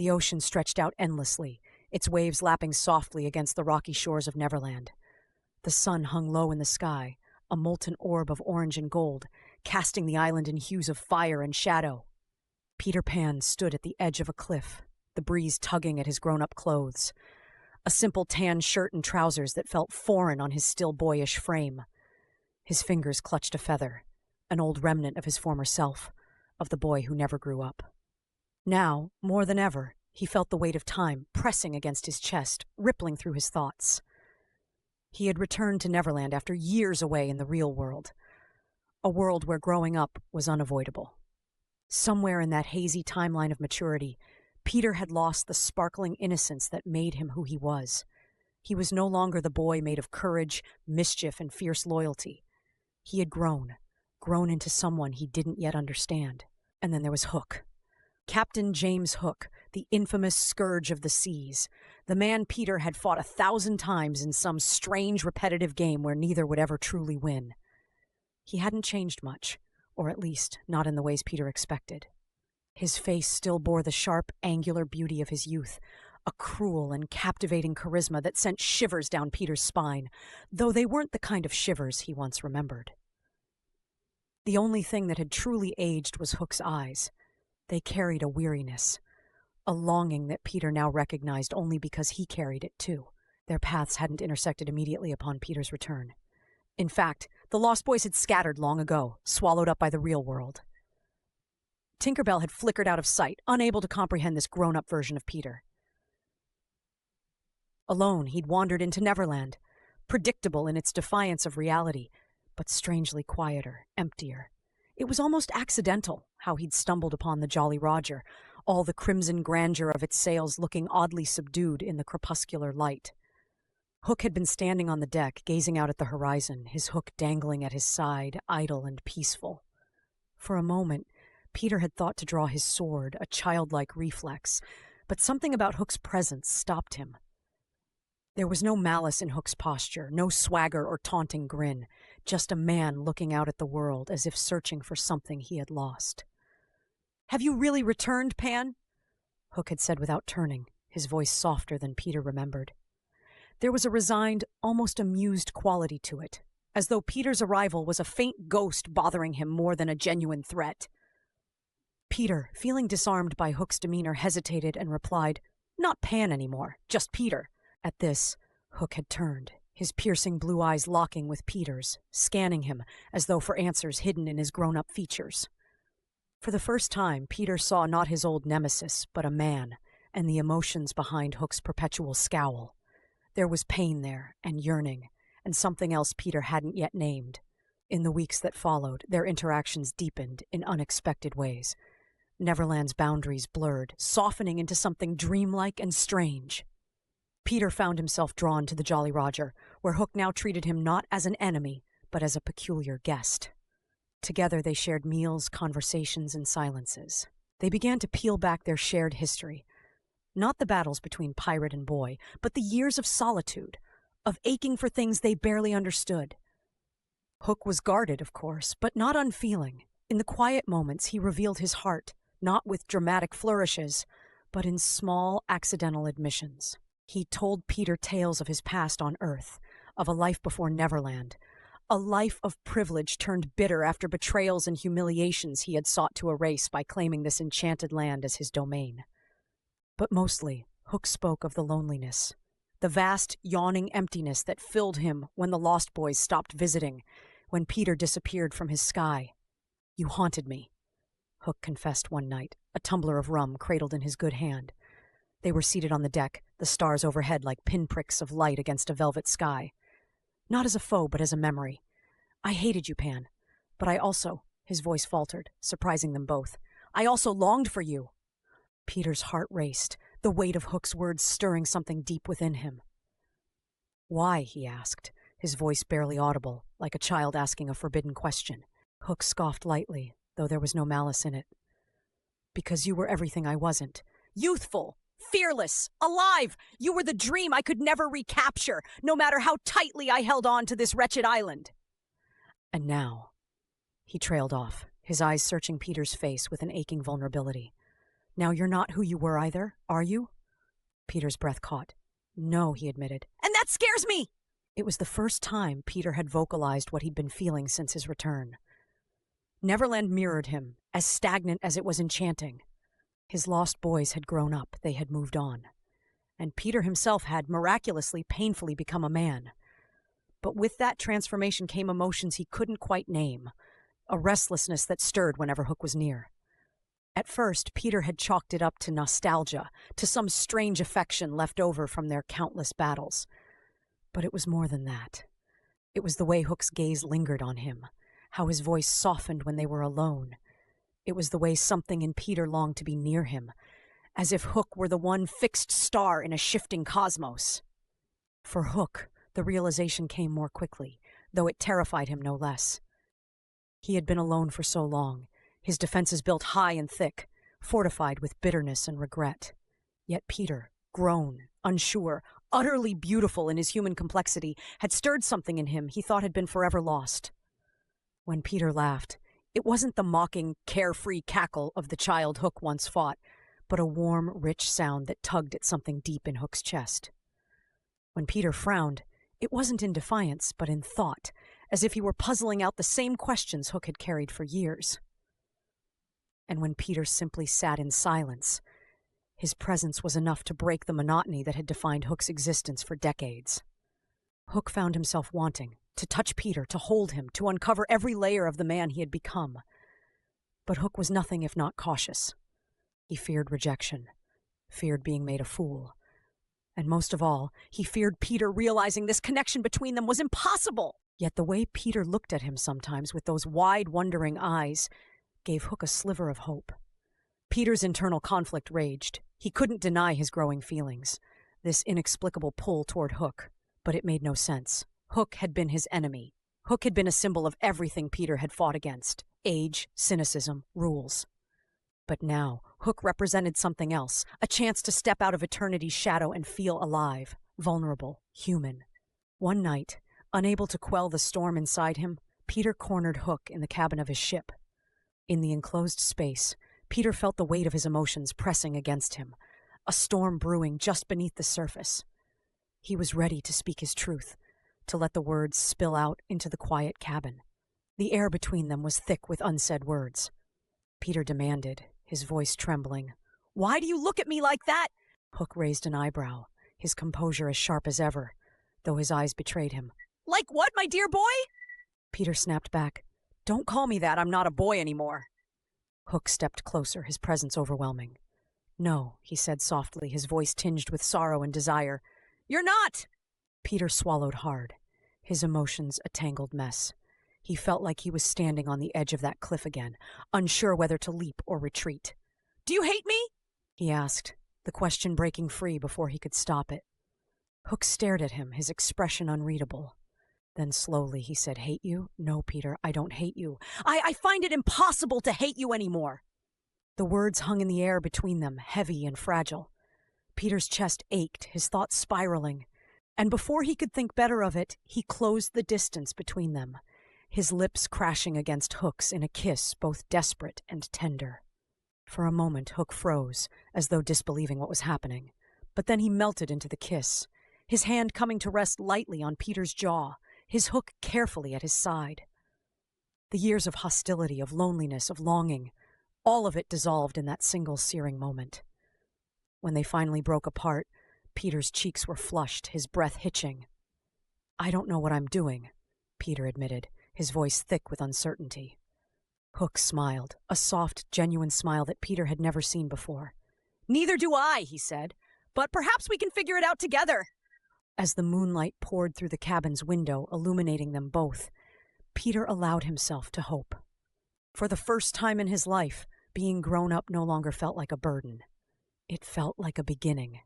The ocean stretched out endlessly, its waves lapping softly against the rocky shores of Neverland. The sun hung low in the sky, a molten orb of orange and gold, casting the island in hues of fire and shadow. Peter Pan stood at the edge of a cliff, the breeze tugging at his grown-up clothes. A simple tan shirt and trousers that felt foreign on his still boyish frame. His fingers clutched a feather, an old remnant of his former self, of the boy who never grew up. Now, more than ever, he felt the weight of time pressing against his chest, rippling through his thoughts. He had returned to Neverland after years away in the real world, a world where growing up was unavoidable. Somewhere in that hazy timeline of maturity, Peter had lost the sparkling innocence that made him who he was. He was no longer the boy made of courage, mischief, and fierce loyalty. He had grown into someone he didn't yet understand. And then there was Hook. Captain James Hook, the infamous scourge of the seas, the man Peter had fought 1,000 times in some strange, repetitive game where neither would ever truly win. He hadn't changed much, or at least not in the ways Peter expected. His face still bore the sharp, angular beauty of his youth, a cruel and captivating charisma that sent shivers down Peter's spine, though they weren't the kind of shivers he once remembered. The only thing that had truly aged was Hook's eyes. They carried a weariness, a longing that Peter now recognized only because he carried it too. Their paths hadn't intersected immediately upon Peter's return. In fact, the Lost Boys had scattered long ago, swallowed up by the real world. Tinkerbell had flickered out of sight, unable to comprehend this grown-up version of Peter. Alone, he'd wandered into Neverland, predictable in its defiance of reality, but strangely quieter, emptier. It was almost accidental how he'd stumbled upon the Jolly Roger, all the crimson grandeur of its sails looking oddly subdued in the crepuscular light. Hook had been standing on the deck, gazing out at the horizon, his hook dangling at his side, idle and peaceful. For a moment, Peter had thought to draw his sword, a childlike reflex, but something about Hook's presence stopped him. There was no malice in Hook's posture, no swagger or taunting grin, just a man looking out at the world as if searching for something he had lost. "Have you really returned, Pan?" Hook had said without turning, his voice softer than Peter remembered. There was a resigned, almost amused quality to it, as though Peter's arrival was a faint ghost bothering him more than a genuine threat. Peter, feeling disarmed by Hook's demeanor, hesitated and replied, "Not Pan anymore, just Peter." At this, Hook had turned, his piercing blue eyes locking with Peter's, scanning him as though for answers hidden in his grown-up features. For the first time, Peter saw not his old nemesis, but a man, and the emotions behind Hook's perpetual scowl. There was pain there, and yearning, and something else Peter hadn't yet named. In the weeks that followed, their interactions deepened in unexpected ways. Neverland's boundaries blurred, softening into something dreamlike and strange. Peter found himself drawn to the Jolly Roger, where Hook now treated him not as an enemy, but as a peculiar guest. Together they shared meals, conversations, and silences. They began to peel back their shared history. Not the battles between pirate and boy, but the years of solitude, of aching for things they barely understood. Hook was guarded, of course, but not unfeeling. In the quiet moments, he revealed his heart, not with dramatic flourishes, but in small, accidental admissions. He told Peter tales of his past on Earth, of a life before Neverland, a life of privilege turned bitter after betrayals and humiliations he had sought to erase by claiming this enchanted land as his domain. But mostly, Hook spoke of the loneliness, the vast, yawning emptiness that filled him when the Lost Boys stopped visiting, when Peter disappeared from his sky. "You haunted me," Hook confessed one night, a tumbler of rum cradled in his good hand. They were seated on the deck, the stars overhead like pinpricks of light against a velvet sky. "Not as a foe, but as a memory. I hated you, Pan, but I also," his voice faltered, surprising them both, "I also longed for you." Peter's heart raced, the weight of Hook's words stirring something deep within him. "Why?" he asked, his voice barely audible, like a child asking a forbidden question. Hook scoffed lightly, though there was no malice in it. "Because you were everything I wasn't. Youthful! Fearless! Alive! You were the dream I could never recapture, no matter how tightly I held on to this wretched island." And now, he trailed off, his eyes searching Peter's face with an aching vulnerability. Now you're not who you were either, are you? Peter's breath caught. No, he admitted. And that scares me! It was the first time Peter had vocalized what he'd been feeling since his return. Neverland mirrored him, as stagnant as it was enchanting. His lost boys had grown up, they had moved on. And Peter himself had, miraculously, painfully become a man. But with that transformation came emotions he couldn't quite name, a restlessness that stirred whenever Hook was near. At first, Peter had chalked it up to nostalgia, to some strange affection left over from their countless battles. But it was more than that. It was the way Hook's gaze lingered on him, how his voice softened when they were alone. It was the way something in Peter longed to be near him, as if Hook were the one fixed star in a shifting cosmos. For Hook, the realization came more quickly, though it terrified him no less. He had been alone for so long, his defenses built high and thick, fortified with bitterness and regret. Yet Peter, grown, unsure, utterly beautiful in his human complexity, had stirred something in him he thought had been forever lost. When Peter laughed, it wasn't the mocking, carefree cackle of the child Hook once fought, but a warm, rich sound that tugged at something deep in Hook's chest. When Peter frowned, it wasn't in defiance, but in thought, as if he were puzzling out the same questions Hook had carried for years. And when Peter simply sat in silence, his presence was enough to break the monotony that had defined Hook's existence for decades. Hook found himself wanting to touch Peter, to hold him, to uncover every layer of the man he had become. But Hook was nothing if not cautious. He feared rejection, feared being made a fool. And most of all, he feared Peter realizing this connection between them was impossible. Yet the way Peter looked at him sometimes with those wide, wondering eyes gave Hook a sliver of hope. Peter's internal conflict raged. He couldn't deny his growing feelings, this inexplicable pull toward Hook, but it made no sense. Hook had been his enemy. Hook had been a symbol of everything Peter had fought against: age, cynicism, rules. But now, Hook represented something else, a chance to step out of eternity's shadow and feel alive, vulnerable, human. One night, unable to quell the storm inside him, Peter cornered Hook in the cabin of his ship. In the enclosed space, Peter felt the weight of his emotions pressing against him, a storm brewing just beneath the surface. He was ready to speak his truth, to let the words spill out into the quiet cabin. The air between them was thick with unsaid words. Peter demanded, his voice trembling. "Why do you look at me like that?" Hook raised an eyebrow, his composure as sharp as ever, though his eyes betrayed him. "Like what, my dear boy?" Peter snapped back. "Don't call me that. I'm not a boy anymore." Hook stepped closer, his presence overwhelming. "No," he said softly, his voice tinged with sorrow and desire. "You're not!" Peter swallowed hard, his emotions a tangled mess. He felt like he was standing on the edge of that cliff again, unsure whether to leap or retreat. "Do you hate me?" he asked, the question breaking free before he could stop it. Hook stared at him, his expression unreadable. Then slowly he said, "Hate you? No, Peter, I don't hate you. I find it impossible to hate you anymore." The words hung in the air between them, heavy and fragile. Peter's chest ached, his thoughts spiraling. And before he could think better of it, he closed the distance between them, his lips crashing against Hook's in a kiss both desperate and tender. For a moment, Hook froze, as though disbelieving what was happening. But then he melted into the kiss, his hand coming to rest lightly on Peter's jaw, his Hook carefully at his side. The years of hostility, of loneliness, of longing, all of it dissolved in that single searing moment. When they finally broke apart, Peter's cheeks were flushed, his breath hitching. "I don't know what I'm doing," Peter admitted, his voice thick with uncertainty. Hook smiled, a soft, genuine smile that Peter had never seen before. "Neither do I," he said, "but perhaps we can figure it out together." As the moonlight poured through the cabin's window, illuminating them both, Peter allowed himself to hope. For the first time in his life, being grown up no longer felt like a burden. It felt like a beginning.